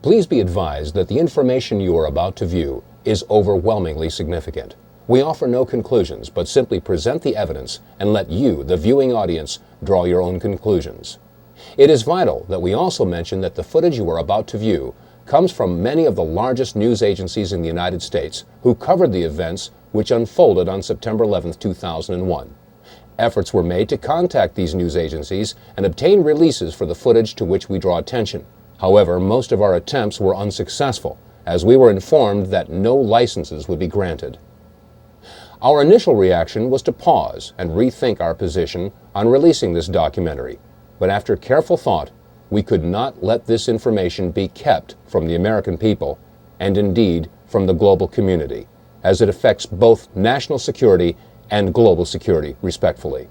Please be advised that the information you are about to view is overwhelmingly significant. We offer no conclusions, but simply present the evidence and let you, the viewing audience, draw your own conclusions. It is vital that we also mention that the footage you are about to view comes from many of the largest news agencies in the United States who covered the events which unfolded on September 11, 2001. Efforts were made to contact these news agencies and obtain releases for the footage to which we draw attention. However, most of our attempts were unsuccessful, as we were informed that no licenses would be granted. Our initial reaction was to pause and rethink our position on releasing this documentary, but after careful thought, we could not let this information be kept from the American people, and indeed from the global community, as it affects both national security and global security, respectfully.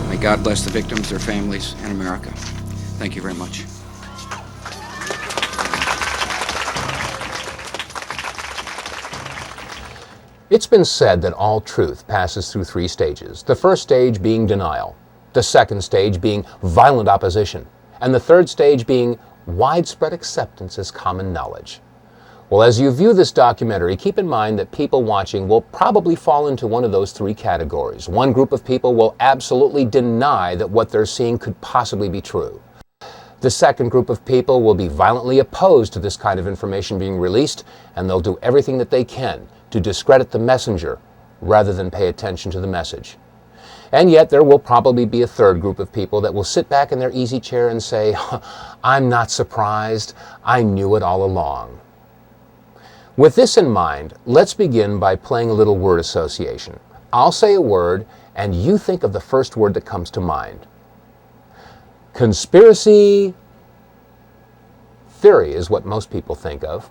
May God bless the victims, their families, and America. Thank you very much. It's been said that all truth passes through three stages, the first stage being denial, the second stage being violent opposition, and the third stage being widespread acceptance as common knowledge. Well, as you view this documentary, keep in mind that people watching will probably fall into one of those three categories. One group of people will absolutely deny that what they're seeing could possibly be true. The second group of people will be violently opposed to this kind of information being released, and they'll do everything that they can to discredit the messenger rather than pay attention to the message. And yet there will probably be a third group of people that will sit back in their easy chair and say, "I'm not surprised, I knew it all along." With this in mind, let's begin by playing a little word association. I'll say a word, and you think of the first word that comes to mind. Conspiracy theory is what most people think of.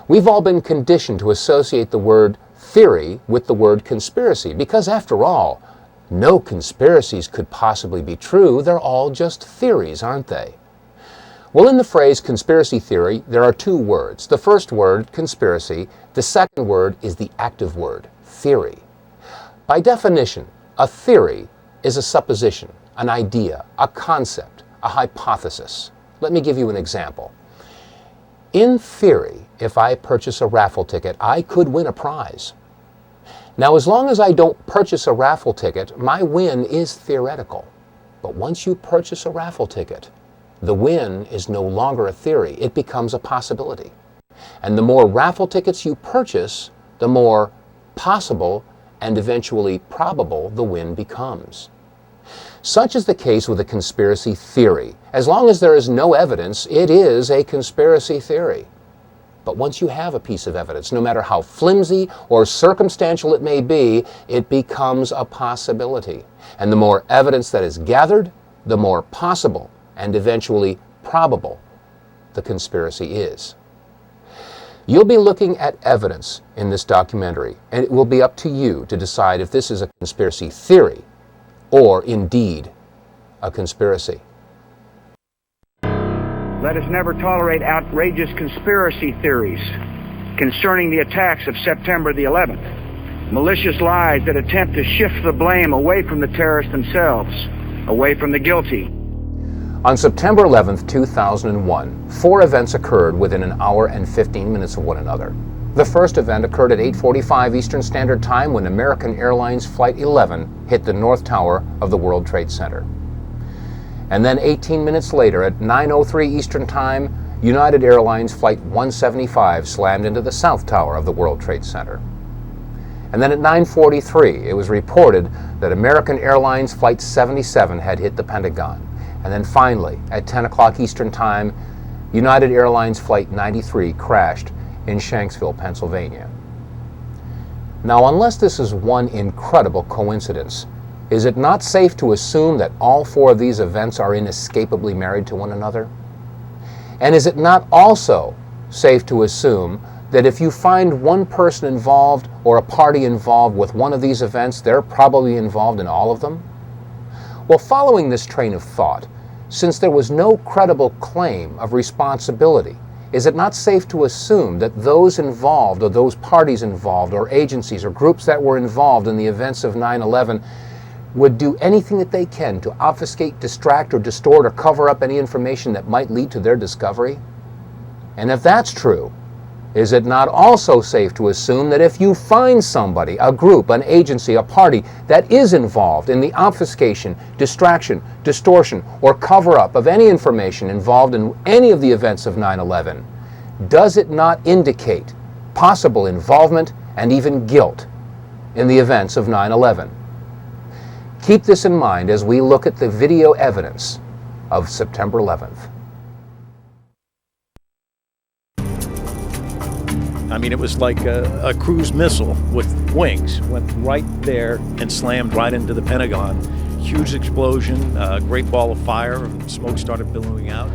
We've all been conditioned to associate the word theory with the word conspiracy, because after all, no conspiracies could possibly be true. They're all just theories, aren't they? Well, in the phrase conspiracy theory, there are two words. The first word, conspiracy. The second word is the active word, theory. By definition, a theory is a supposition, an idea, a concept, a hypothesis. Let me give you an example. In theory, if I purchase a raffle ticket, I could win a prize. Now, as long as I don't purchase a raffle ticket, my win is theoretical. But once you purchase a raffle ticket, the win is no longer a theory, it becomes a possibility. And the more raffle tickets you purchase, the more possible and eventually probable the win becomes. Such is the case with a conspiracy theory. As long as there is no evidence, it is a conspiracy theory. But once you have a piece of evidence, no matter how flimsy or circumstantial it may be, it becomes a possibility. And the more evidence that is gathered, the more possible and eventually probable the conspiracy is. You'll be looking at evidence in this documentary, and it will be up to you to decide if this is a conspiracy theory or indeed a conspiracy. Let us never tolerate outrageous conspiracy theories concerning the attacks of September the 11th, malicious lies that attempt to shift the blame away from the terrorists themselves, away from the guilty. On September 11th, 2001, 4 events occurred within an hour and 15 minutes of one another. The first event occurred at 8:45 Eastern Standard Time when American Airlines Flight 11 hit the North Tower of the World Trade Center. And then 18 minutes later, at 9:03 Eastern Time, United Airlines Flight 175 slammed into the South Tower of the World Trade Center. And then at 9:43, it was reported that American Airlines Flight 77 had hit the Pentagon. And then finally, at 10 o'clock Eastern Time, United Airlines Flight 93 crashed in Shanksville, Pennsylvania. Now, unless this is one incredible coincidence, is it not safe to assume that all 4 of these events are inescapably married to one another? And is it not also safe to assume that if you find one person involved or a party involved with one of these events, they're probably involved in all of them? Well, following this train of thought, since there was no credible claim of responsibility, is it not safe to assume that those involved or those parties involved or agencies or groups that were involved in the events of 9/11 would do anything that they can to obfuscate, distract, or distort or cover up any information that might lead to their discovery? And if that's true, is it not also safe to assume that if you find somebody, a group, an agency, a party that is involved in the obfuscation, distraction, distortion, or cover-up of any information involved in any of the events of 9/11, does it not indicate possible involvement and even guilt in the events of 9/11? Keep this in mind as we look at the video evidence of September 11th. I mean, it was like a cruise missile with wings. Went right there and slammed right into the Pentagon. Huge explosion, a great ball of fire, and smoke started billowing out.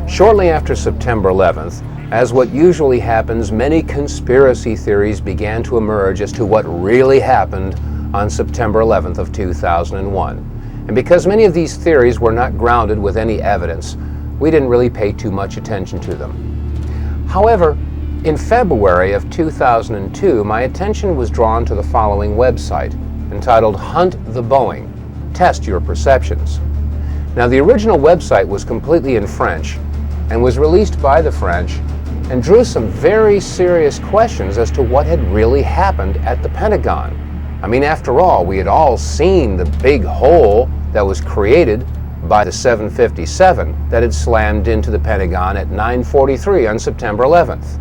Shortly after September 11th, as what usually happens, many conspiracy theories began to emerge as to what really happened on September 11th of 2001. And because many of these theories were not grounded with any evidence, we didn't really pay too much attention to them. However, in February of 2002, my attention was drawn to the following website, entitled Hunt the Boeing, Test Your Perceptions. Now, the original website was completely in French and was released by the French and drew some very serious questions as to what had really happened at the Pentagon. I mean, after all, we had all seen the big hole that was created by the 757 that had slammed into the Pentagon at 9:43 on September 11th.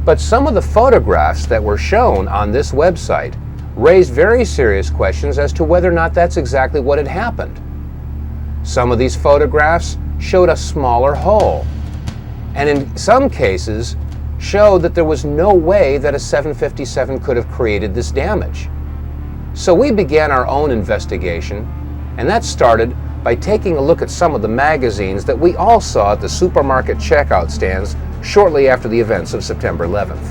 But some of the photographs that were shown on this website raised very serious questions as to whether or not that's exactly what had happened. Some of these photographs showed a smaller hole, and in some cases showed that there was no way that a 757 could have created this damage. So we began our own investigation, and that started by taking a look at some of the magazines that we all saw at the supermarket checkout stands shortly after the events of September 11th.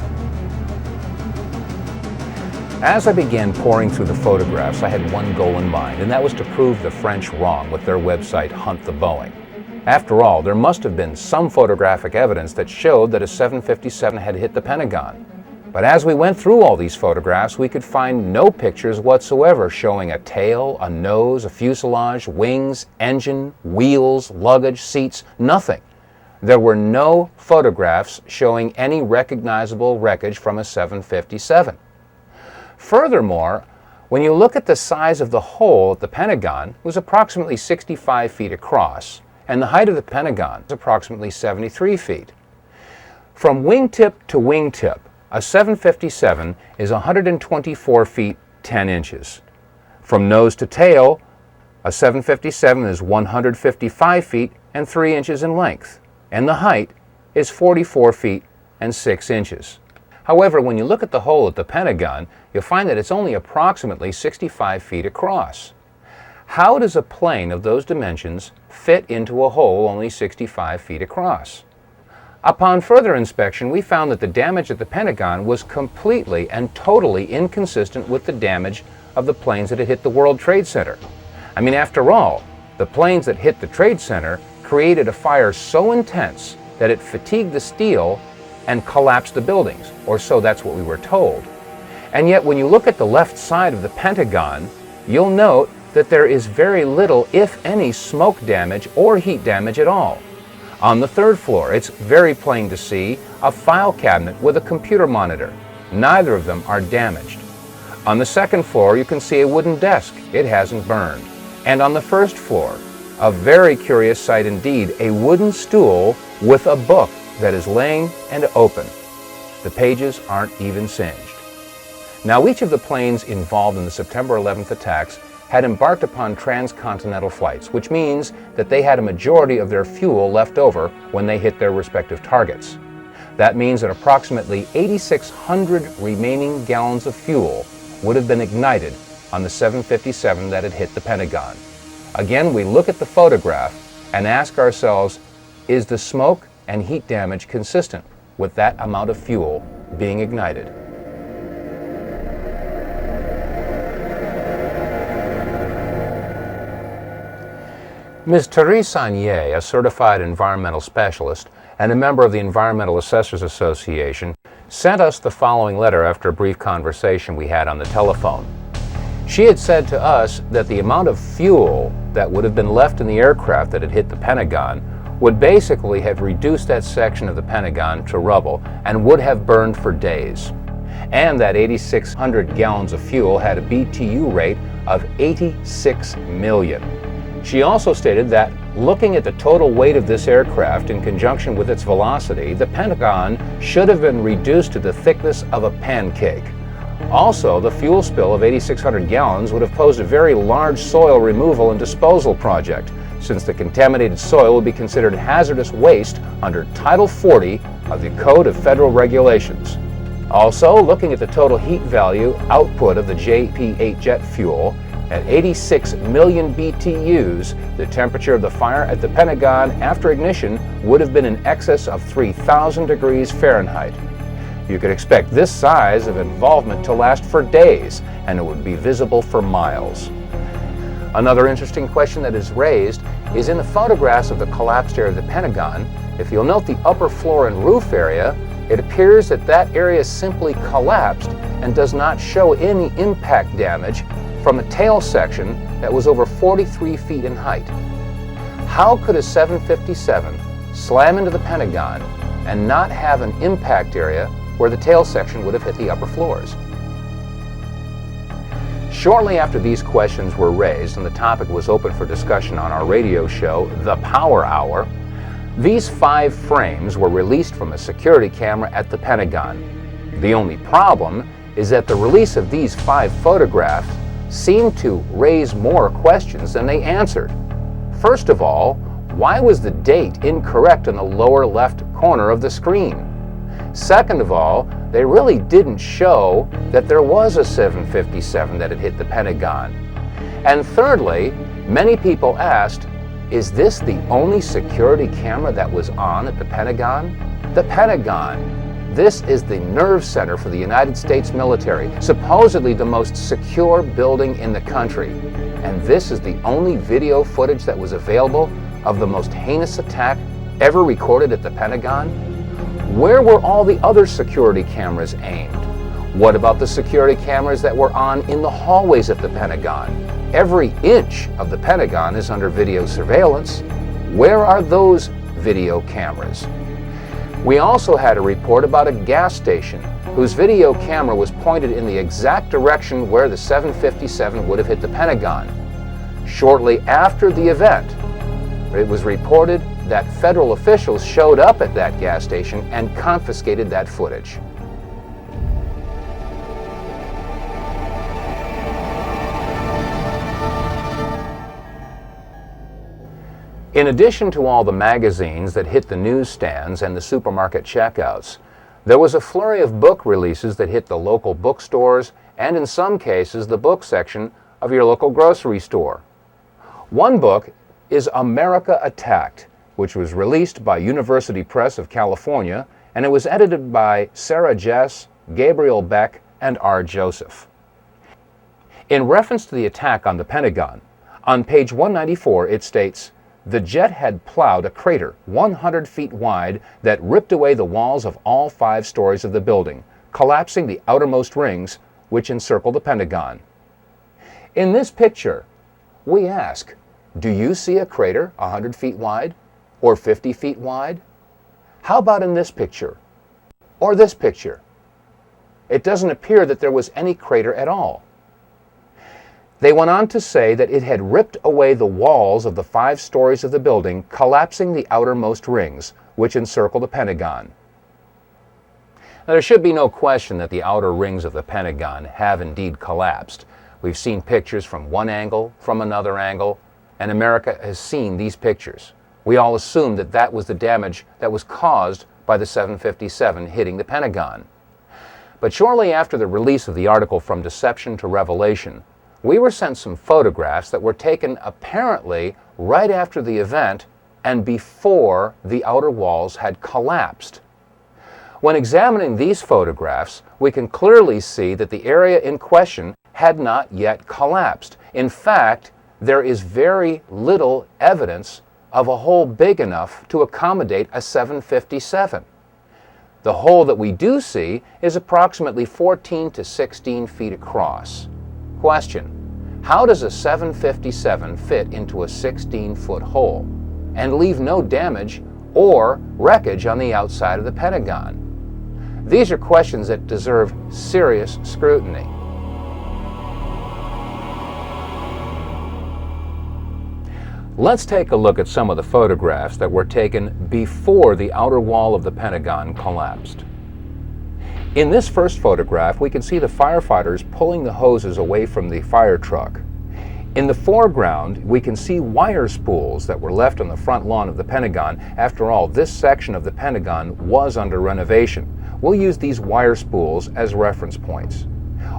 As I began poring through the photographs, I had one goal in mind, and that was to prove the French wrong with their website Hunt the Boeing. After all, there must have been some photographic evidence that showed that a 757 had hit the Pentagon. But as we went through all these photographs, we could find no pictures whatsoever showing a tail, a nose, a fuselage, wings, engine, wheels, luggage, seats, nothing. There were no photographs showing any recognizable wreckage from a 757. Furthermore, when you look at the size of the hole at the Pentagon, it was approximately 65 feet across, and the height of the Pentagon is approximately 73 feet. From wingtip to wingtip, a 757 is 124 feet 10 inches. From nose to tail, a 757 is 155 feet and 3 inches in length, and the height is 44 feet and 6 inches. However, when you look at the hole at the Pentagon, you'll find that it's only approximately 65 feet across. How does a plane of those dimensions fit into a hole only 65 feet across? Upon further inspection, we found that the damage at the Pentagon was completely and totally inconsistent with the damage of the planes that had hit the World Trade Center. I mean, after all, the planes that hit the Trade Center created a fire so intense that it fatigued the steel and collapsed the buildings, or so that's what we were told. And yet, when you look at the left side of the Pentagon, you'll note that there is very little, if any, smoke damage or heat damage at all. On the 3rd floor, it's very plain to see a file cabinet with a computer monitor. Neither of them are damaged. On the 2nd floor, you can see a wooden desk. It hasn't burned. And on the 1st floor, a very curious sight indeed, a wooden stool with a book that is laying and open. The pages aren't even singed. Now, each of the planes involved in the September 11th attacks had embarked upon transcontinental flights, which means that they had a majority of their fuel left over when they hit their respective targets. That means that approximately 8,600 remaining gallons of fuel would have been ignited on the 757 that had hit the Pentagon. Again, we look at the photograph and ask ourselves, is the smoke and heat damage consistent with that amount of fuel being ignited? Ms. Therese Sagnier, a certified environmental specialist and a member of the Environmental Assessors Association, sent us the following letter after a brief conversation we had on the telephone. She had said to us that the amount of fuel that would have been left in the aircraft that had hit the Pentagon would basically have reduced that section of the Pentagon to rubble and would have burned for days. And that 8,600 gallons of fuel had a BTU rate of 86 million. She also stated that, looking at the total weight of this aircraft in conjunction with its velocity, the Pentagon should have been reduced to the thickness of a pancake. Also, the fuel spill of 8,600 gallons would have posed a very large soil removal and disposal project, since the contaminated soil would be considered hazardous waste under Title 40 of the Code of Federal Regulations. Also, looking at the total heat value output of the JP-8 jet fuel, at 86 million BTUs, the temperature of the fire at the Pentagon after ignition would have been in excess of 3,000 degrees Fahrenheit. You could expect this size of involvement to last for days, and it would be visible for miles. Another interesting question that is raised is in the photographs of the collapsed area of the Pentagon. If you'll note the upper floor and roof area, it appears that that area simply collapsed and does not show any impact damage from a tail section that was over 43 feet in height. How could a 757 slam into the Pentagon and not have an impact area where the tail section would have hit the upper floors? Shortly after these questions were raised and the topic was open for discussion on our radio show, The Power Hour, these 5 frames were released from a security camera at the Pentagon. The only problem is that the release of these 5 photographs seemed to raise more questions than they answered. First of all, why was the date incorrect in the lower left corner of the screen? Second of all, they really didn't show that there was a 757 that had hit the Pentagon. And thirdly, many people asked, is this the only security camera that was on at the Pentagon? The Pentagon. This is the nerve center for the United States military, supposedly the most secure building in the country. And this is the only video footage that was available of the most heinous attack ever recorded at the Pentagon? Where were all the other security cameras aimed? What about the security cameras that were on in the hallways at the Pentagon? Every inch of the Pentagon is under video surveillance. Where are those video cameras? We also had a report about a gas station whose video camera was pointed in the exact direction where the 757 would have hit the Pentagon. Shortly after the event, it was reported that federal officials showed up at that gas station and confiscated that footage. In addition to all the magazines that hit the newsstands and the supermarket checkouts, There was a flurry of book releases that hit the local bookstores and in some cases the book section of your local grocery store. One book is America Attacked, which was released by University Press of California, and it was edited by Sarah Jess, Gabriel Beck, and R. Joseph. In reference to the attack on the Pentagon, on page 194 it states, "The jet had plowed a crater 100 feet wide that ripped away the walls of all 5 stories of the building, collapsing the outermost rings which encircle the Pentagon." In this picture, we ask, do you see a crater 100 feet wide or 50 feet wide? How about in this picture or this picture? It doesn't appear that there was any crater at all. They went on to say that it had ripped away the walls of the 5 stories of the building, collapsing the outermost rings, which encircle the Pentagon. Now, there should be no question that the outer rings of the Pentagon have indeed collapsed. We've seen pictures from one angle, from another angle, and America has seen these pictures. We all assumed that that was the damage that was caused by the 757 hitting the Pentagon. But shortly after the release of the article From Deception to Revelation, we were sent some photographs that were taken apparently right after the event and before the outer walls had collapsed. When examining these photographs, we can clearly see that the area in question had not yet collapsed. In fact, there is very little evidence of a hole big enough to accommodate a 757. The hole that we do see is approximately 14 to 16 feet across. Question: how does a 757 fit into a 16-foot hole and leave no damage or wreckage on the outside of the Pentagon? These are questions that deserve serious scrutiny. Let's take a look at some of the photographs that were taken before the outer wall of the Pentagon collapsed. In this first photograph, we can see the firefighters pulling the hoses away from the fire truck. In the foreground, we can see wire spools that were left on the front lawn of the Pentagon. After all, this section of the Pentagon was under renovation. We'll use these wire spools as reference points.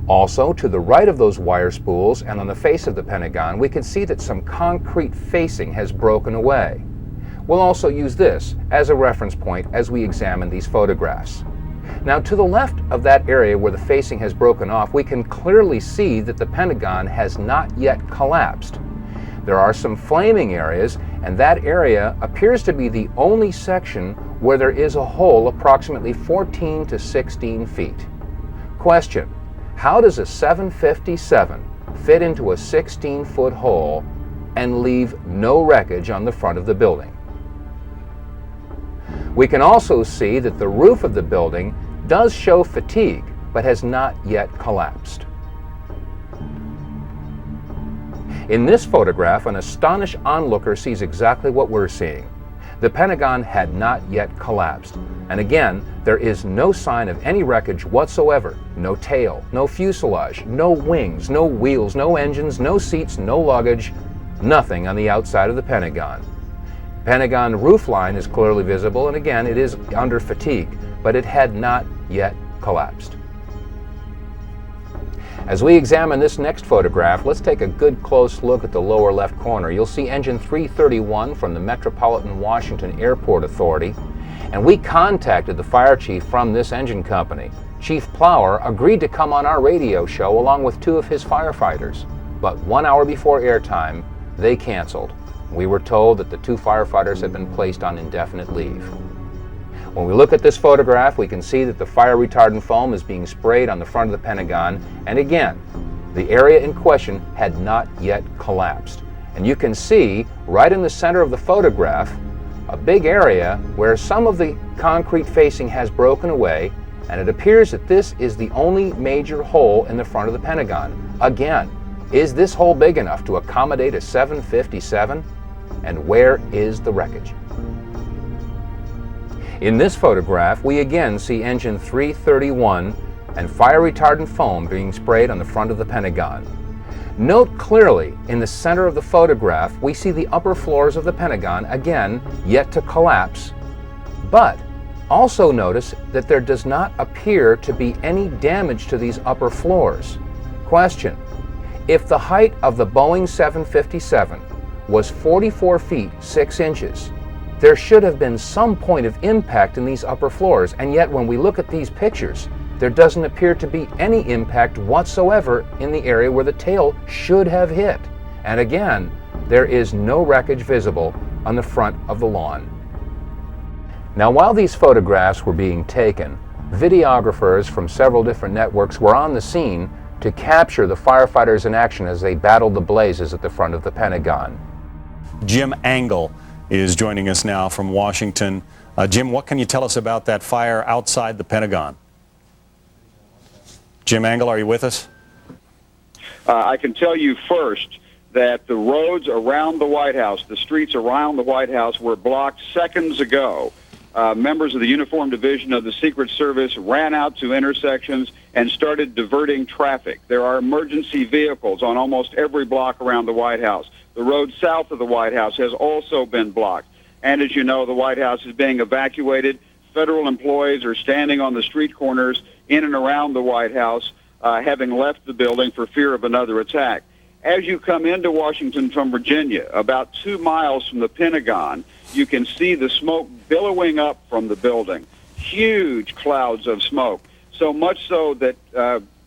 Also, to the right of those wire spools and on the face of the Pentagon, we can see that some concrete facing has broken away. We'll also use this as a reference point as we examine these photographs. Now, to the left of that area where the facing has broken off, we can clearly see that the Pentagon has not yet collapsed. There are some flaming areas, and that area appears to be the only section where there is a hole approximately 14 to 16 feet. Question: how does a 757 fit into a 16-foot hole and leave no wreckage on the front of the building? We can also see that the roof of the building does show fatigue, but has not yet collapsed. In this photograph, an astonished onlooker sees exactly what we're seeing. The Pentagon had not yet collapsed. And again, there is no sign of any wreckage whatsoever. No tail, no fuselage, no wings, no wheels, no engines, no seats, no luggage, nothing on the outside of the Pentagon. Pentagon roofline is clearly visible, and again, it is under fatigue, but it had not yet collapsed. As we examine this next photograph, let's take a good close look at the lower left corner. You'll see engine 331 from the Metropolitan Washington Airport Authority, and we contacted the fire chief from this engine company. Chief Plower agreed to come on our radio show along with 2 of his firefighters, but 1 hour before airtime, they canceled. We were told that the 2 firefighters had been placed on indefinite leave. When we look at this photograph, we can see that the fire retardant foam is being sprayed on the front of the Pentagon, and again, the area in question had not yet collapsed. And you can see right in the center of the photograph a big area where some of the concrete facing has broken away, and it appears that this is the only major hole in the front of the Pentagon. Again, is this hole big enough to accommodate a 757? And where is the wreckage? In this photograph, we again see engine 331 and fire retardant foam being sprayed on the front of the Pentagon. Note clearly in the center of the photograph, we see the upper floors of the Pentagon, again, yet to collapse, but Also notice that there does not appear to be any damage to these upper floors. Question: if the height of the Boeing 757 was 44 feet 6 inches, there should have been some point of impact in these upper floors, and yet when we look at these pictures, there doesn't appear to be any impact whatsoever in the area where the tail should have hit. And again, there is no wreckage visible on the front of the lawn. Now, while these photographs were being taken, videographers from several different networks were on the scene to capture the firefighters in action as they battled the blazes at the front of the Pentagon. Jim Angle is joining us now from Washington. Jim, what can you tell us about that fire outside the Pentagon? Jim Angle, are you with us? I can tell you first that the roads around the White House, the streets around the White House, were blocked seconds ago. Members of the Uniform Division of the Secret Service ran out to intersections and started diverting traffic. There are emergency vehicles on almost every block around the White House. The road south of the White House has also been blocked. And as you know, the White House is being evacuated. Federal employees are standing on the street corners in and around the White House, having left the building for fear of another attack. As you come into Washington from Virginia, about 2 miles from the Pentagon, you can see the smoke billowing up from the building. Huge clouds of smoke. So much so that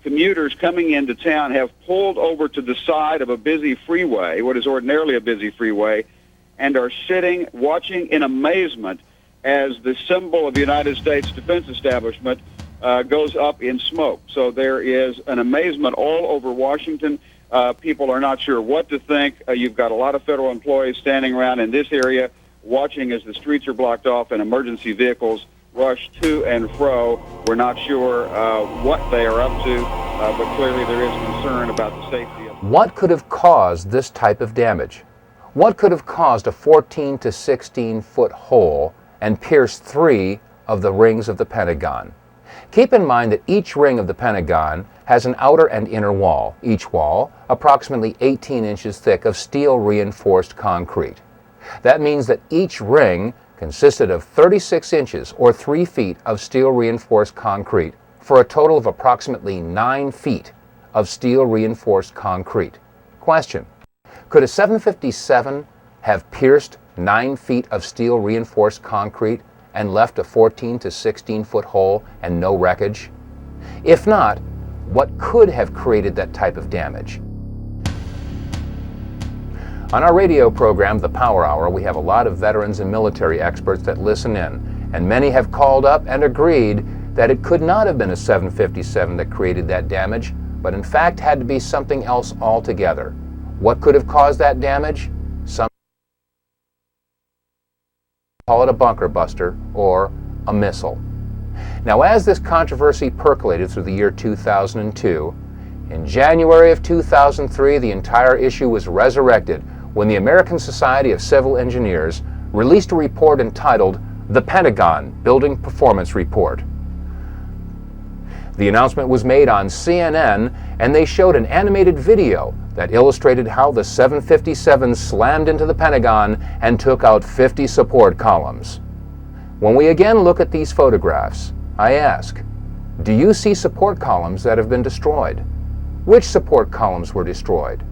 commuters coming into town have pulled over to the side of a busy freeway, what is ordinarily a busy freeway, and are sitting, watching in amazement as the symbol of the United States Defense Establishment goes up in smoke. So there is an amazement all over Washington. People are not sure what to think. You've got a lot of federal employees standing around in this area watching as the streets are blocked off and emergency vehicles rush to and fro. We're not sure what they are up to, but clearly there is concern about the safety of them. What could have caused this type of damage? What could have caused a 14 to 16 foot hole and pierced 3 of the rings of the Pentagon? Keep in mind that each ring of the Pentagon has an outer and inner wall, each wall approximately 18 inches thick of steel reinforced concrete. That means that each ring consisted of 36 inches or 3 feet of steel reinforced concrete for a total of approximately 9 feet of steel reinforced concrete. Question: could a 757 have pierced 9 feet of steel reinforced concrete and left a 14 to 16 foot hole and no wreckage? If not, what could have created that type of damage? On our radio program, The Power Hour, we have a lot of veterans and military experts that listen in, and many have called up and agreed that it could not have been a 757 that created that damage, but in fact had to be something else altogether. What could have caused that damage? Some call it a bunker buster or a missile. Now, as this controversy percolated through the year 2002, in January of 2003, the entire issue was resurrected when the American Society of Civil Engineers released a report entitled The Pentagon Building Performance Report. The announcement was made on CNN, and they showed an animated video that illustrated how the 757 slammed into the Pentagon and took out 50 support columns. When we again look at these photographs, I ask, do you see support columns that have been destroyed? Which support columns were destroyed?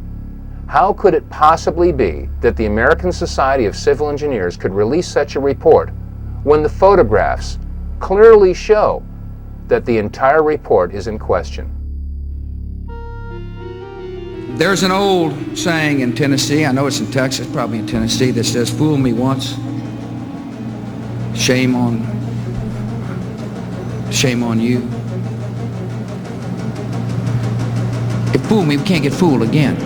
How could it possibly be that the American Society of Civil Engineers could release such a report when the photographs clearly show that the entire report is in question? There's an old saying in Tennessee, I know it's in Texas, probably in Tennessee, that says, "Fool me once, shame on you." If fool me, we can't get fooled again.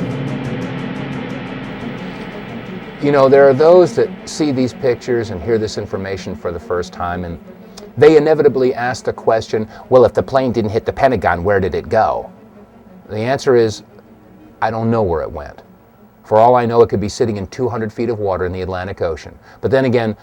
You know, there are those that see these pictures and hear this information for the first time, and they inevitably ask the question, well, if the plane didn't hit the Pentagon, where did it go? The answer is, I don't know where it went. For all I know, it could be sitting in 200 feet of water in the Atlantic Ocean. But then again,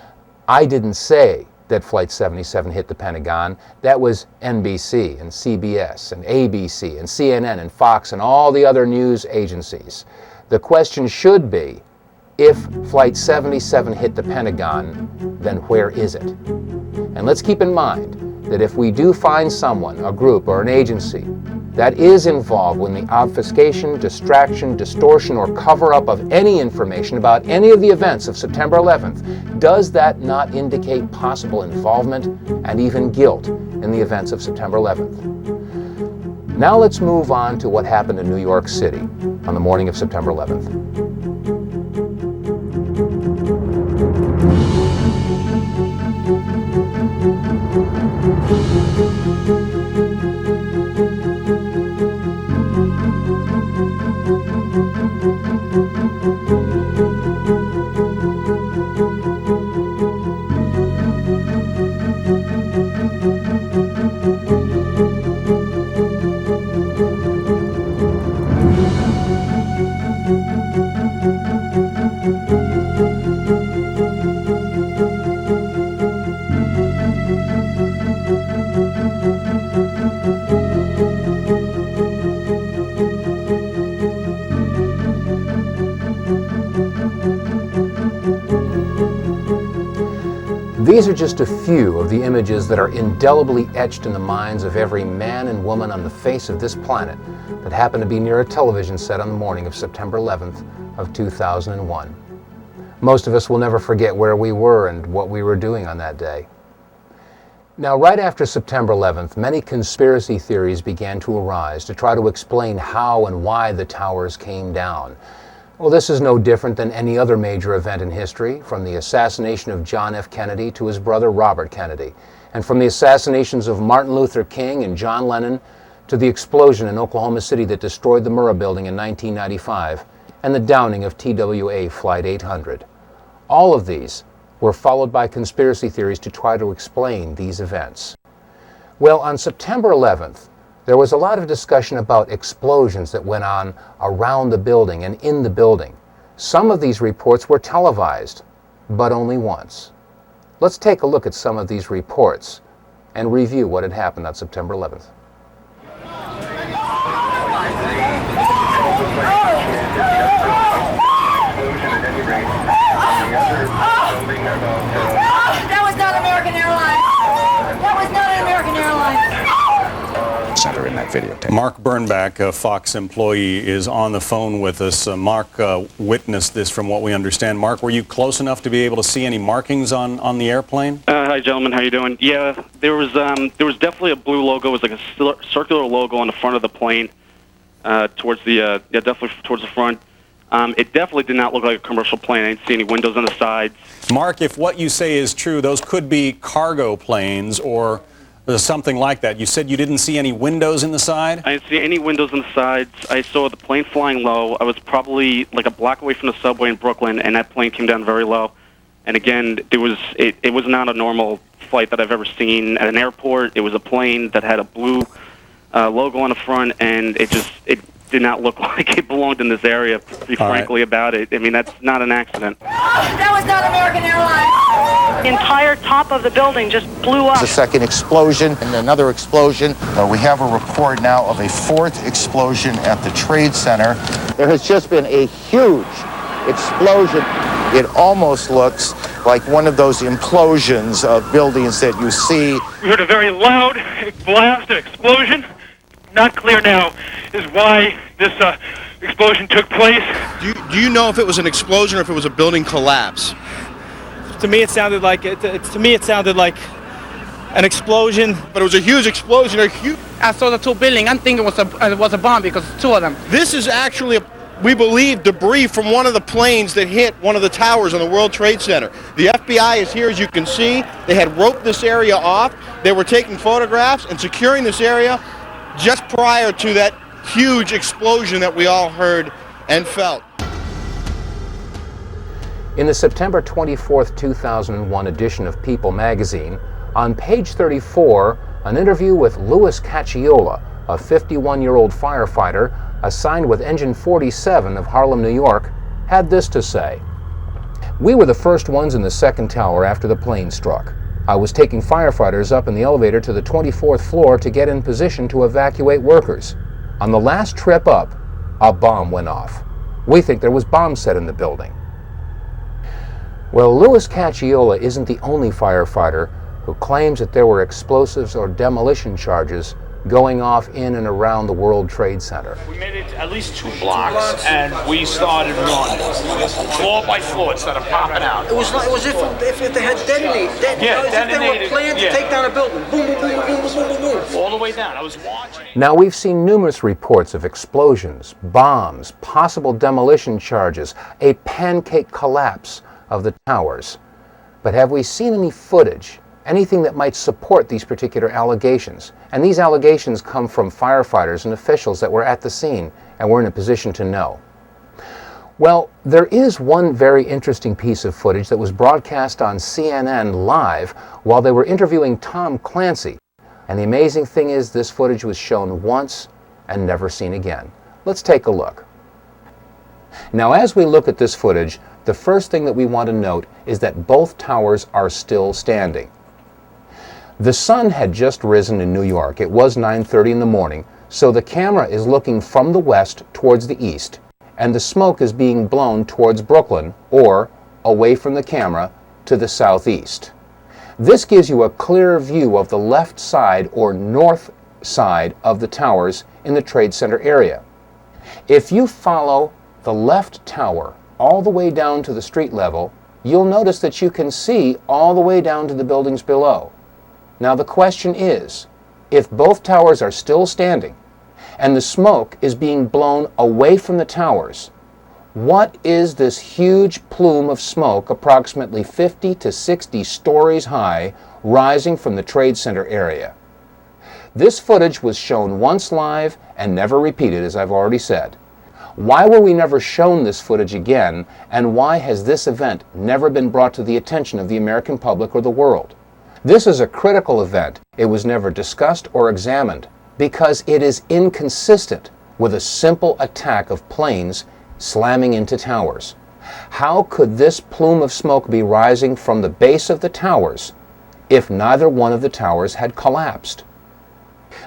I didn't say that Flight 77 hit the Pentagon. That was NBC and CBS and ABC and CNN and Fox and all the other news agencies. The question should be, If Flight 77 hit the Pentagon, then where is it? And let's keep in mind that if we do find someone, a group, or an agency that is involved in the obfuscation, distraction, distortion, or cover-up of any information about any of the events of September 11th, does that not indicate possible involvement and even guilt in the events of September 11th? Now let's move on to what happened in New York City on the morning of September 11th. These are just a few of the images that are indelibly etched in the minds of every man and woman on the face of this planet that happened to be near a television set on the morning of September 11th of 2001. Most of us will never forget where we were and what we were doing on that day. Now, right after September 11th, many conspiracy theories began to arise to try to explain how and why the towers came down. Well, this is no different than any other major event in history, from the assassination of John F. Kennedy to his brother Robert Kennedy, and from the assassinations of Martin Luther King and John Lennon to the explosion in Oklahoma City that destroyed the Murrah Building in 1995 and the downing of TWA Flight 800. All of these were followed by conspiracy theories to try to explain these events. Well, on September 11th, there was a lot of discussion about explosions that went on around the building and in the building. Some of these reports were televised, but only once. Let's take a look at some of these reports and review what had happened on September 11th. That was not American Airlines. That was not an American Airlines. Center in that videotape. Mark Bernbach, a Fox employee, is on the phone with us. Mark witnessed this from what we understand. Mark, were you close enough to be able to see any markings on the airplane? Hi, gentlemen. How you doing? Yeah, there was definitely a blue logo. It was like a circular logo on the front of the plane, towards the definitely towards the front. It definitely did not look like a commercial plane. I didn't see any windows on the sides. Mark, if what you say is true, those could be cargo planes or something like that. You said you didn't see any windows in the side? I didn't see any windows on the sides. I saw the plane flying low. I was probably like a block away from the subway in Brooklyn, and that plane came down very low. And again, it was not a normal flight that I've ever seen at an airport. It was a plane that had a blue logo on the front, and it did not look like it belonged in this area, to be frankly about it. I mean, that's not an accident. That was not American Airlines. The entire top of the building just blew up. The second explosion and another explosion. We have a report now of a fourth explosion at the Trade Center. There has just been a huge explosion. It almost looks like one of those implosions of buildings that you see. We heard a very loud blast, an explosion. Not clear now is why this explosion took place. Do you know if it was an explosion or if it was a building collapse? To me, it sounded like an explosion. But it was a huge explosion. I saw the two buildings. I'm thinking it was a bomb because two of them. This is actually, we believe, debris from one of the planes that hit one of the towers on the World Trade Center. The FBI is here, as you can see. They had roped this area off. They were taking photographs and securing this area just prior to that huge explosion that we all heard and felt. In the September 24th, 2001 edition of People magazine, on page 34, an interview with Louis Cacciola, a 51-year-old firefighter assigned with Engine 47 of Harlem, New York, had this to say. "We were the first ones in the second tower after the plane struck. I was taking firefighters up in the elevator to the 24th floor to get in position to evacuate workers. On the last trip up, a bomb went off. We think there was bombs set in the building." Well, Louis Cacciola isn't the only firefighter who claims that there were explosives or demolition charges going off in and around the World Trade Center. We made it at least 2 blocks, and we started running. Floor by floor, it started popping out. It was if they had detonated. If they were planned to take down a building. Boom, boom, boom, boom, boom, boom, boom. All the way down. I was watching. Now, we've seen numerous reports of explosions, bombs, possible demolition charges, a pancake collapse of the towers. But have we seen any footage, anything that might support these particular allegations? And these allegations come from firefighters and officials that were at the scene and were in a position to know. Well, there is one very interesting piece of footage that was broadcast on CNN live while they were interviewing Tom Clancy. And the amazing thing is, this footage was shown once and never seen again. Let's take a look. Now, as we look at this footage, the first thing that we want to note is that both towers are still standing. The sun had just risen in New York. It was 9:30 in the morning, so the camera is looking from the west towards the east, and the smoke is being blown towards Brooklyn, or away from the camera to the southeast. This gives you a clear view of the left side or north side of the towers in the Trade Center area. If you follow the left tower all the way down to the street level, you'll notice that you can see all the way down to the buildings below. Now the question is, if both towers are still standing and the smoke is being blown away from the towers, what is this huge plume of smoke approximately 50 to 60 stories high rising from the Trade Center area? This footage was shown once live and never repeated, as I've already said. Why were we never shown this footage again, and why has this event never been brought to the attention of the American public or the world? This is a critical event. It was never discussed or examined because it is inconsistent with a simple attack of planes slamming into towers. How could this plume of smoke be rising from the base of the towers if neither one of the towers had collapsed?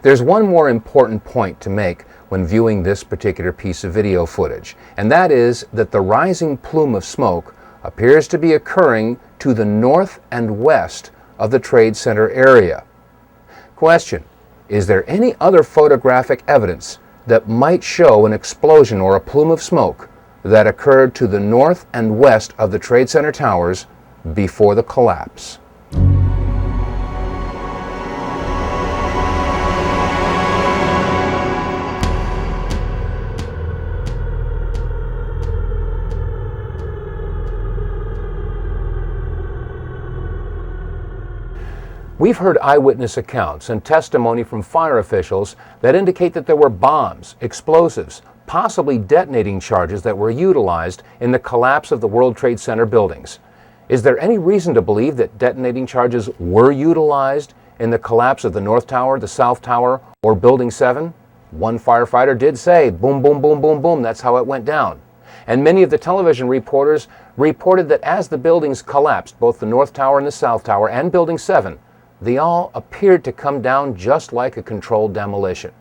There's one more important point to make when viewing this particular piece of video footage, and that is that the rising plume of smoke appears to be occurring to the north and west of the Trade Center area. Question: is there any other photographic evidence that might show an explosion or a plume of smoke that occurred to the north and west of the Trade Center towers before the collapse? We've heard eyewitness accounts and testimony from fire officials that indicate that there were bombs, explosives, possibly detonating charges that were utilized in the collapse of the World Trade Center buildings. Is there any reason to believe that detonating charges were utilized in the collapse of the North Tower, the South Tower, or Building 7? One firefighter did say, boom, boom, boom, boom, boom, that's how it went down. And many of the television reporters reported that as the buildings collapsed, both the North Tower and the South Tower and Building 7, they all appeared to come down just like a controlled demolition.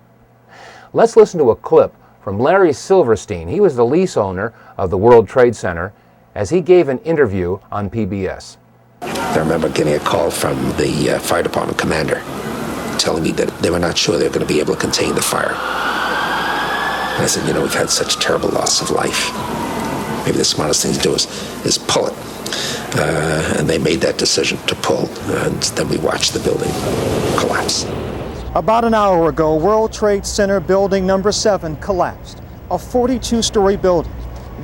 Let's listen to a clip from Larry Silverstein. He was the lease owner of the World Trade Center as he gave an interview on PBS. I remember getting a call from the fire department commander telling me that they were not sure they were going to be able to contain the fire. And I said, you know, we've had such terrible loss of life. Maybe the smartest thing to do is pull it. And they made that decision to pull, and then we watched the building collapse. About an hour ago, World Trade Center building number 7 collapsed, a 42-story building,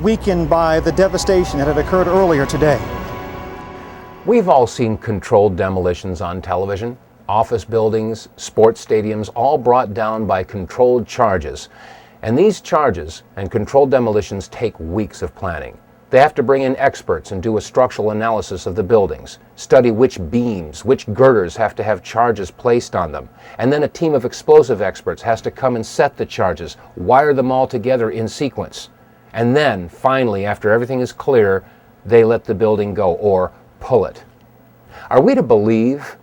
weakened by the devastation that had occurred earlier today. We've all seen controlled demolitions on television. Office buildings, sports stadiums, all brought down by controlled charges. And these charges and controlled demolitions take weeks of planning. They have to bring in experts and do a structural analysis of the buildings, study which beams, which girders have to have charges placed on them, and then a team of explosive experts has to come and set the charges, wire them all together in sequence. And then, finally, after everything is clear, they let the building go, or pull it. Are we to believe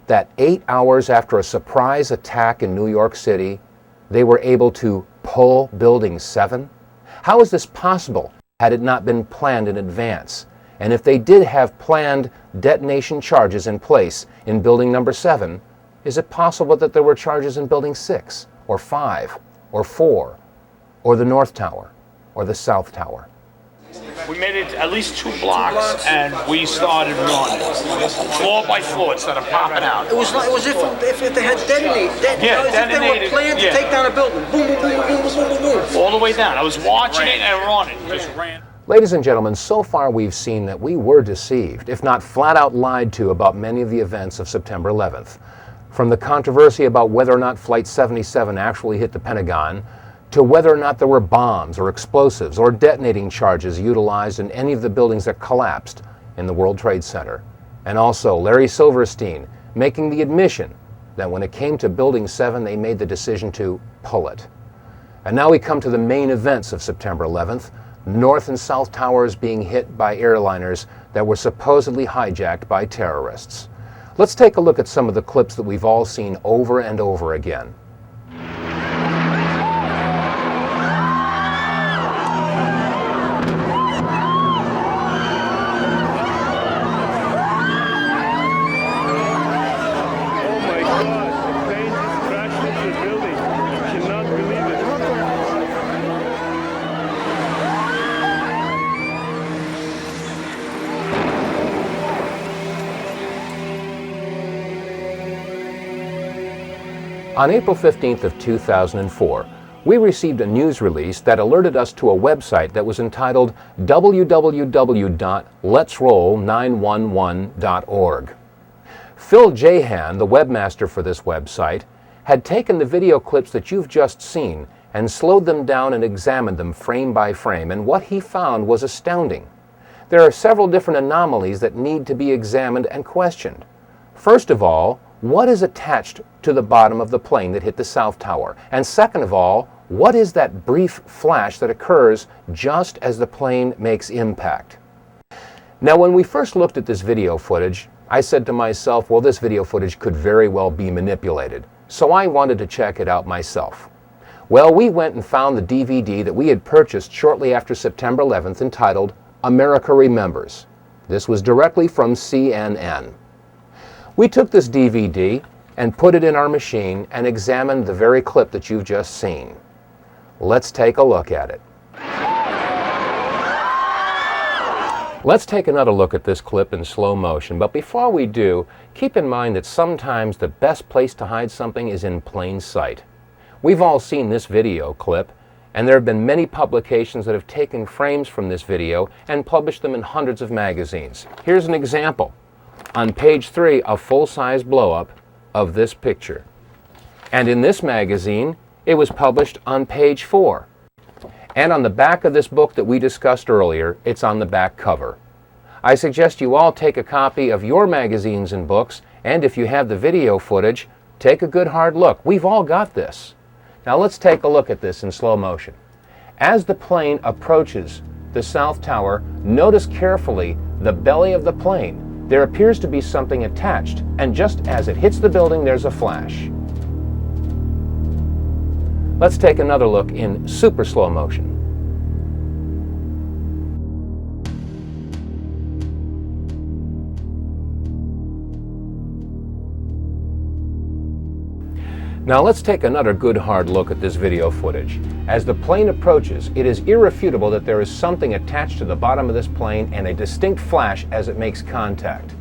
that 8 hours after a surprise attack in New York City, they were able to pull Building 7? How is this possible had it not been planned in advance? And if they did have planned detonation charges in place in building number 7, is it possible that there were charges in building 6, or 5, or 4, or the North Tower, or the South Tower? We made it at least 2 blocks, and we started running. Floor by floor, it started popping out. It was if they had detonated. If they were planned to take down a building. Boom, boom, boom, boom, boom, boom, boom. All the way down. I was watching it and running. Just ran. Ladies and gentlemen, so far we've seen that we were deceived, if not flat out lied to, about many of the events of September 11th. From the controversy about whether or not Flight 77 actually hit the Pentagon, to whether or not there were bombs or explosives or detonating charges utilized in any of the buildings that collapsed in the World Trade Center. And also Larry Silverstein making the admission that when it came to Building 7, they made the decision to pull it. And now we come to the main events of September 11th, North and South Towers being hit by airliners that were supposedly hijacked by terrorists. Let's take a look at some of the clips that we've all seen over and over again. On April 15th of 2004, we received a news release that alerted us to a website that was entitled www.letsroll911.org. Phil Jahan, the webmaster for this website, had taken the video clips that you've just seen and slowed them down and examined them frame by frame, and what he found was astounding. There are several different anomalies that need to be examined and questioned. First of all, what is attached to the bottom of the plane that hit the South Tower? And second of all, what is that brief flash that occurs just as the plane makes impact? Now, when we first looked at this video footage, I said to myself, well, this video footage could very well be manipulated. So I wanted to check it out myself. Well, we went and found the DVD that we had purchased shortly after September 11th entitled America Remembers. This was directly from CNN. We took this DVD and put it in our machine and examined the very clip that you've just seen. Let's take a look at it. Let's take another look at this clip in slow motion, but before we do, keep in mind that sometimes the best place to hide something is in plain sight. We've all seen this video clip, and there have been many publications that have taken frames from this video and published them in hundreds of magazines. Here's an example. On page 3, a full-size blow-up of this picture. And in this magazine, it was published on page 4. And on the back of this book that we discussed earlier, it's on the back cover. I suggest you all take a copy of your magazines and books, and if you have the video footage, take a good hard look. We've all got this. Now let's take a look at this in slow motion. As the plane approaches the South Tower, notice carefully the belly of the plane. There appears to be something attached, and just as it hits the building, there's a flash. Let's take another look in super slow motion. Now let's take another good hard look at this video footage. As the plane approaches, it is irrefutable that there is something attached to the bottom of this plane and a distinct flash as it makes contact.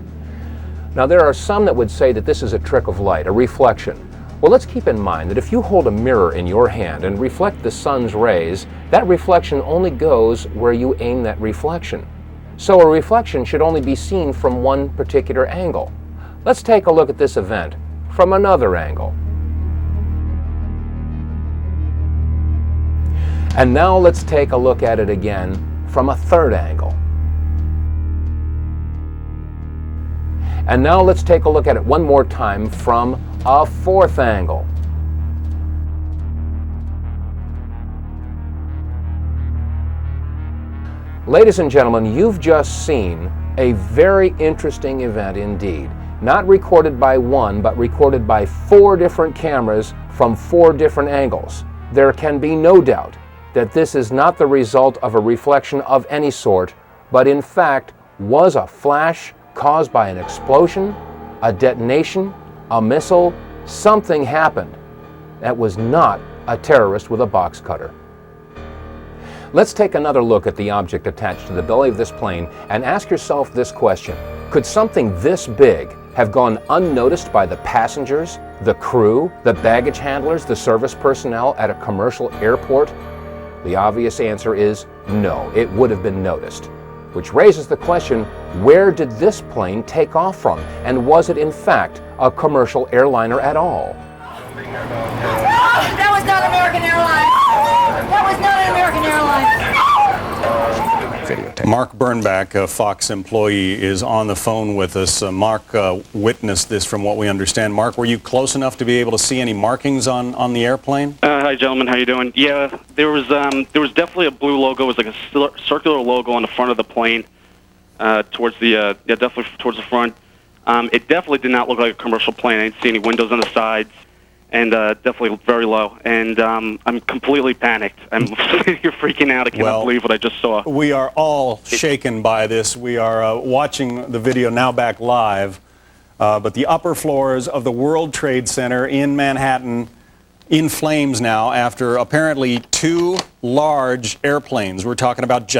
Now there are some that would say that this is a trick of light, a reflection. Well, let's keep in mind that if you hold a mirror in your hand and reflect the sun's rays, that reflection only goes where you aim that reflection. So a reflection should only be seen from one particular angle. Let's take a look at this event from another angle. And now let's take a look at it again from a third angle. And now let's take a look at it one more time from a fourth angle. Ladies and gentlemen, you've just seen a very interesting event indeed. Not recorded by one, but recorded by 4 different cameras from 4 different angles. There can be no doubt that this is not the result of a reflection of any sort, but in fact, was a flash caused by an explosion, a detonation, a missile. Something happened. That was not a terrorist with a box cutter. Let's take another look at the object attached to the belly of this plane and ask yourself this question. Could something this big have gone unnoticed by the passengers, the crew, the baggage handlers, the service personnel at a commercial airport? The obvious answer is no, it would have been noticed. Which raises the question, where did this plane take off from? And was it in fact a commercial airliner at all? That was not American Airlines! That was not an American Airlines! Mark Bernbach, a Fox employee, is on the phone with us. Mark witnessed this from what we understand. Mark, were you close enough to be able to see any markings on the airplane? Hi, gentlemen. How you doing? Yeah, there was definitely a blue logo. It was like a circular logo on the front of the plane, towards the definitely towards the front. It definitely did not look like a commercial plane. I didn't see any windows on the sides, and definitely very low. And I'm completely panicked. You're freaking out. I cannot believe what I just saw. We are all shaken by this. We are watching the video now back live, but the upper floors of the World Trade Center in Manhattan in flames now after apparently two large airplanes, we're talking about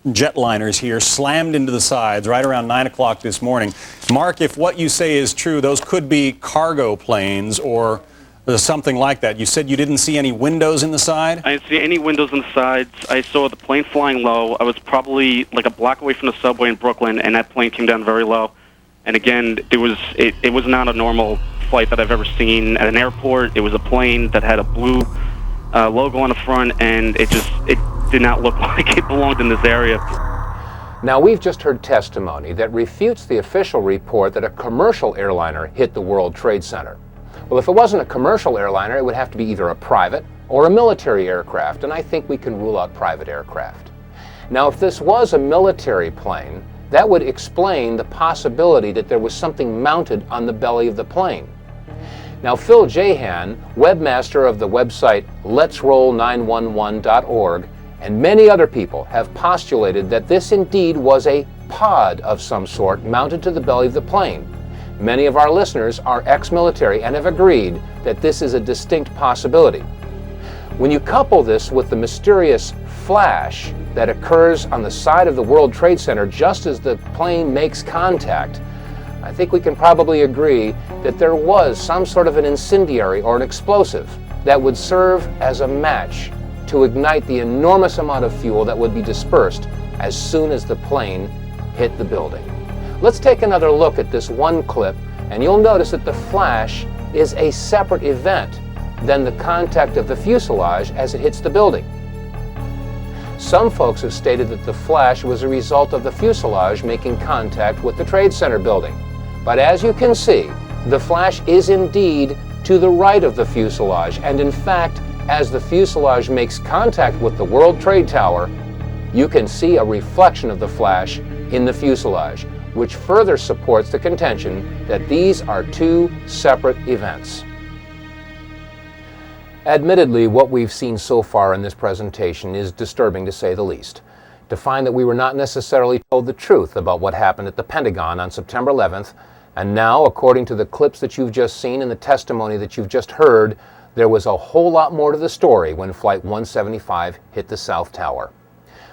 jetliners here, slammed into the sides right around 9 o'clock this morning. Mark, if what you say is true, those could be cargo planes or something like that. You said you didn't see any windows in the side? I didn't see any windows on the sides. I saw the plane flying low. I was probably like a block away from the subway in Brooklyn, and that plane came down very low. And again, it was not a normal flight that I've ever seen at an airport. It was a plane that had a blue logo on the front, and it did not look like it belonged in this area. Now, we've just heard testimony that refutes the official report that a commercial airliner hit the World Trade Center. Well, if it wasn't a commercial airliner, it would have to be either a private or a military aircraft, and I think we can rule out private aircraft. Now, if this was a military plane, that would explain the possibility that there was something mounted on the belly of the plane. Now, Phil Jahan, webmaster of the website letsroll911.org, and many other people have postulated that this indeed was a pod of some sort mounted to the belly of the plane. Many of our listeners are ex-military and have agreed that this is a distinct possibility. When you couple this with the mysterious flash that occurs on the side of the World Trade Center just as the plane makes contact, I think we can probably agree that there was some sort of an incendiary or an explosive that would serve as a match to ignite the enormous amount of fuel that would be dispersed as soon as the plane hit the building. Let's take another look at this one clip, and you'll notice that the flash is a separate event than the contact of the fuselage as it hits the building. Some folks have stated that the flash was a result of the fuselage making contact with the Trade Center building. But as you can see, the flash is indeed to the right of the fuselage, and in fact, as the fuselage makes contact with the World Trade Tower, you can see a reflection of the flash in the fuselage, which further supports the contention that these are two separate events. Admittedly, what we've seen so far in this presentation is disturbing to say the least. To find that we were not necessarily told the truth about what happened at the Pentagon on September 11th, and now, according to the clips that you've just seen and the testimony that you've just heard, there was a whole lot more to the story when Flight 175 hit the South Tower.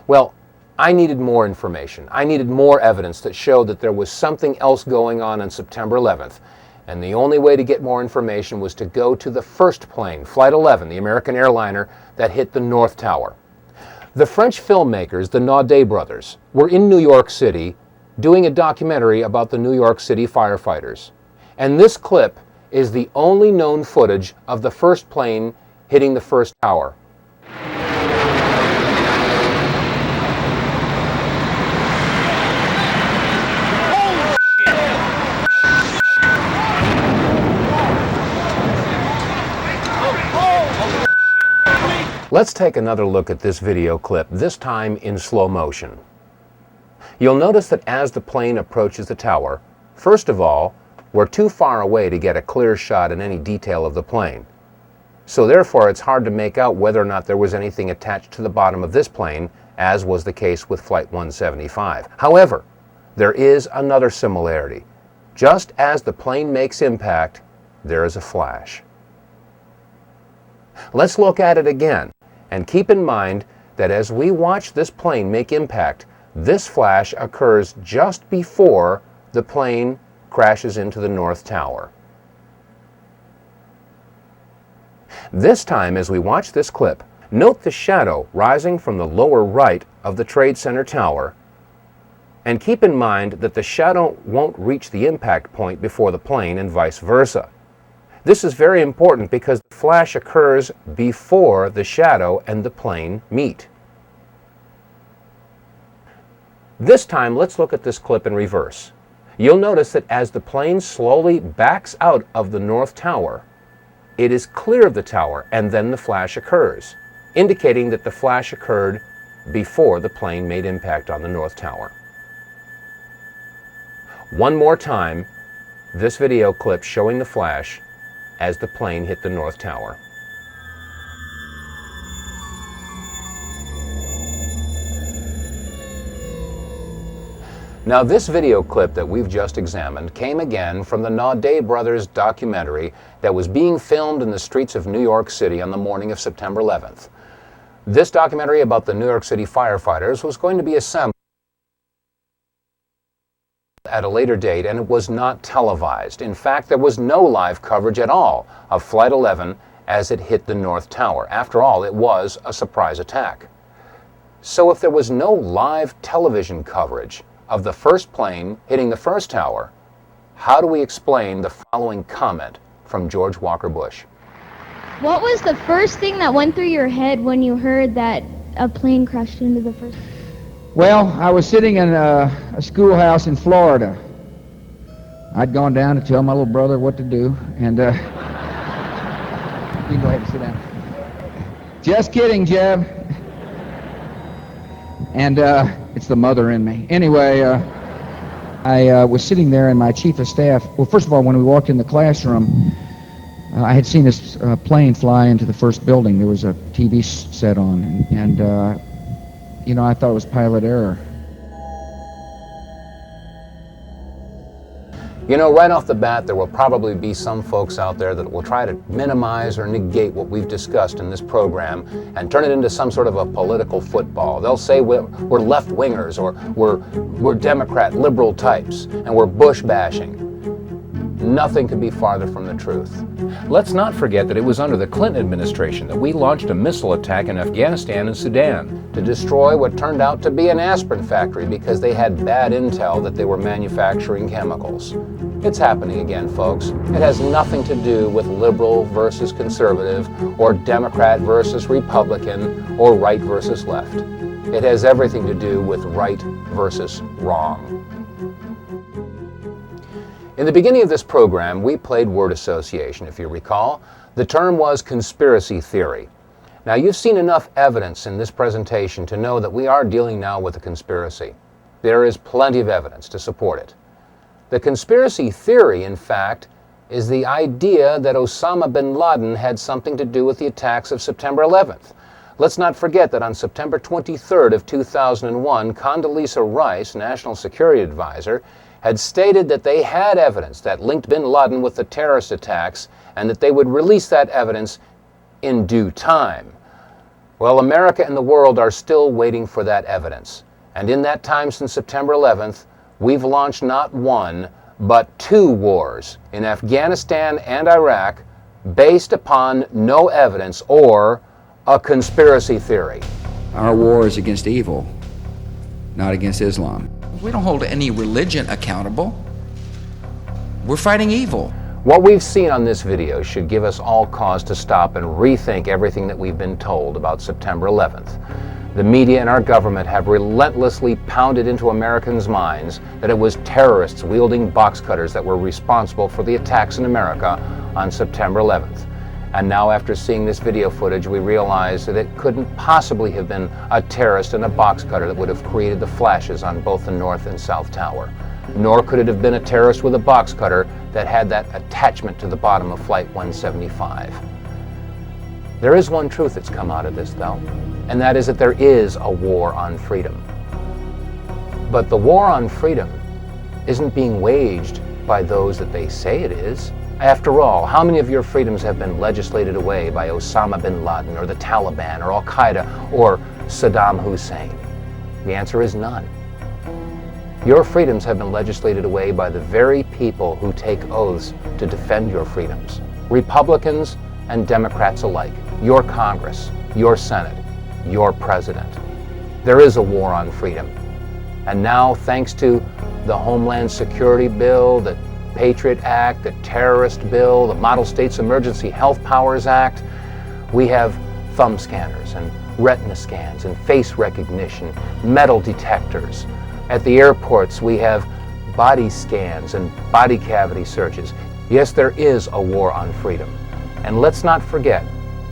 Well, I needed more information. I needed more evidence that showed that there was something else going on September 11th. And the only way to get more information was to go to the first plane, Flight 11, the American airliner that hit the North Tower. The French filmmakers, the Naudet brothers, were in New York City doing a documentary about the New York City firefighters. And this clip is the only known footage of the first plane hitting the first tower. Let's take another look at this video clip, this time in slow motion. You'll notice that as the plane approaches the tower, first of all, we're too far away to get a clear shot in any detail of the plane. So therefore, it's hard to make out whether or not there was anything attached to the bottom of this plane, as was the case with Flight 175. However, there is another similarity. Just as the plane makes impact, there is a flash. Let's look at it again, and keep in mind that as we watch this plane make impact, this flash occurs just before the plane crashes into the North Tower. This time, as we watch this clip, note the shadow rising from the lower right of the Trade Center tower, and keep in mind that the shadow won't reach the impact point before the plane and vice versa. This is very important because the flash occurs before the shadow and the plane meet. This time, let's look at this clip in reverse. You'll notice that as the plane slowly backs out of the North Tower, it is clear of the tower, and then the flash occurs, indicating that the flash occurred before the plane made impact on the North Tower. One more time, this video clip showing the flash as the plane hit the North Tower. Now, this video clip that we've just examined came again from the Naudet Brothers documentary that was being filmed in the streets of New York City on the morning of September 11th. This documentary about the New York City firefighters was going to be assembled at a later date, and it was not televised. In fact, there was no live coverage at all of Flight 11 as it hit the North Tower. After all, it was a surprise attack. So if there was no live television coverage of the first plane hitting the first tower, how do we explain the following comment from George Walker Bush? What was the first thing that went through your head when you heard that a plane crashed into the first? Well, I was sitting in a schoolhouse in Florida. I'd gone down to tell my little brother what to do, and you can go ahead and sit down. Just kidding, Jeb. And it's the mother in me. Anyway, I was sitting there, and my chief of staff, well, first of all, when we walked in the classroom, I had seen this plane fly into the first building. There was a TV set on, and you know, I thought it was pilot error. You know, right off the bat, there will probably be some folks out there that will try to minimize or negate what we've discussed in this program and turn it into some sort of a political football. They'll say we're left-wingers, or we're Democrat, liberal types, and we're Bush bashing. Nothing could be farther from the truth. Let's not forget that it was under the Clinton administration that we launched a missile attack in Afghanistan and Sudan to destroy what turned out to be an aspirin factory because they had bad intel that they were manufacturing chemicals. It's happening again, folks. It has nothing to do with liberal versus conservative, or Democrat versus Republican, or right versus left. It has everything to do with right versus wrong. In the beginning of this program, we played word association, if you recall. The term was conspiracy theory. Now, you've seen enough evidence in this presentation to know that we are dealing now with a conspiracy. There is plenty of evidence to support it. The conspiracy theory, in fact, is the idea that Osama bin Laden had something to do with the attacks of September 11th. Let's not forget that on September 23rd of 2001, Condoleezza Rice, National Security Advisor, had stated that they had evidence that linked bin Laden with the terrorist attacks and that they would release that evidence in due time. Well, America and the world are still waiting for that evidence. And in that time since September 11th, we've launched not one, but two wars in Afghanistan and Iraq based upon no evidence or a conspiracy theory. Our war is against evil, not against Islam. We don't hold any religion accountable. We're fighting evil. What we've seen on this video should give us all cause to stop and rethink everything that we've been told about September 11th. The media and our government have relentlessly pounded into Americans' minds that it was terrorists wielding box cutters that were responsible for the attacks in America on September 11th. And now, after seeing this video footage, we realize that it couldn't possibly have been a terrorist in a box cutter that would have created the flashes on both the North and South Tower. Nor could it have been a terrorist with a box cutter that had that attachment to the bottom of Flight 175. There is one truth that's come out of this, though, and that is that there is a war on freedom. But the war on freedom isn't being waged by those that they say it is. After all, how many of your freedoms have been legislated away by Osama bin Laden or the Taliban or Al-Qaeda or Saddam Hussein? The answer is none. Your freedoms have been legislated away by the very people who take oaths to defend your freedoms. Republicans and Democrats alike. Your Congress, your Senate, your President. There is a war on freedom. And now, thanks to the Homeland Security Bill, the Patriot Act, the Terrorist Bill, the Model States Emergency Health Powers Act, we have thumb scanners and retina scans and face recognition, metal detectors. At the airports, we have body scans and body cavity searches. Yes, there is a war on freedom. And let's not forget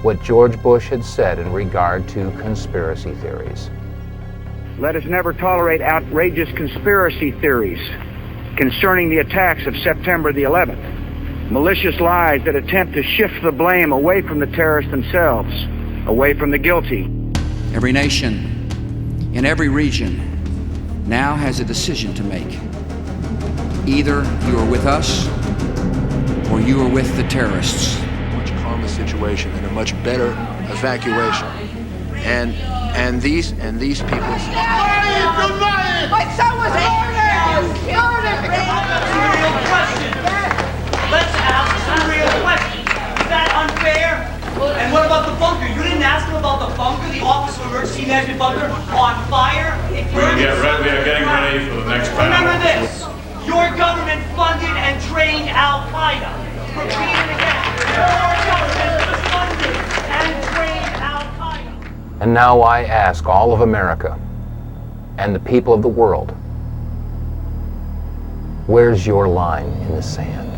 what George Bush had said in regard to conspiracy theories. Let us never tolerate outrageous conspiracy theories concerning the attacks of September the 11th. Malicious lies that attempt to shift the blame away from the terrorists themselves, away from the guilty. Every nation in every region now has a decision to make. Either you are with us or you are with the terrorists. Much calmer situation and a much better evacuation. And these people. My son was murdered! Let's ask some real questions. Is that unfair? And what about the bunker? You didn't ask him about the bunker, the Office of Emergency Management bunker on fire? We are getting ready for the next panel. Remember this. Your government funded and trained Al-Qaeda. Repeat it again. Your government funded and trained Al-Qaeda. And now I ask all of America and the people of the world, where's your line in the sand?